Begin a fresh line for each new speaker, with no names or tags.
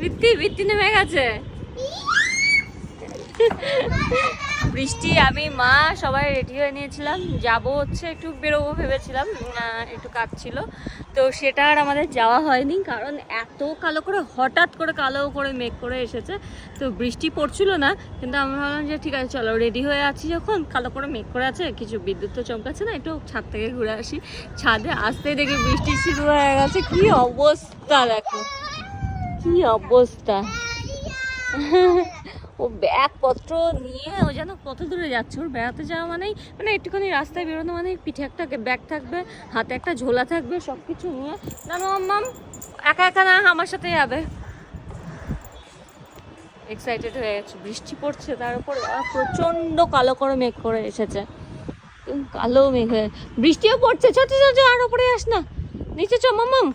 বৃষ্টি বৃষ্টি নেমে গেছে। বৃষ্টি, আমি, মা সবাই রেডি হয়ে নিয়েছিলাম, যাব হচ্ছে একটু বেরোবো ভেবেছিলাম, একটু কাজ ছিল, তো সেটা আর আমাদের যাওয়া হয়নি, কারণ এত কালো করে হঠাৎ করে কালো করে মেঘ করে এসেছে, তো বৃষ্টি পড়ছিল না, কিন্তু আমরা ভাবলাম যে ঠিক আছে চলো রেডি হয়ে আছি যখন, কালো করে মেঘ করে আছে, কিছু বিদ্যুৎ তো চমকাচ্ছে না, একটু ছাদ থেকে ঘুরে আসি। ছাদে আসতেই দেখি বৃষ্টি শুরু হয়ে গেছে, কি অবস্থা দেখো, কি অবস্থা। ও ব্যাগপত্র নিয়ে ও যেন কত দূরে যাচ্ছে, ওর বেড়াতে যাওয়া মানেই মানে একটুখানি রাস্তায় বেরোনো মানে পিঠে একটা ব্যাগ থাকবে, হাতে একটা ঝোলা থাকবে, সব কিছু নিয়ে। না মাম, একা একা না, আমার সাথে যাবে। এক্সাইটেড হয়ে গেছে, বৃষ্টি পড়ছে, তার উপর প্রচন্ড কালো করে মেঘ করে এসেছে, কালো মেঘ হয়ে, বৃষ্টিও পড়ছে, ছোট ছোট আর উপরে আস না, নিচে চ মাম,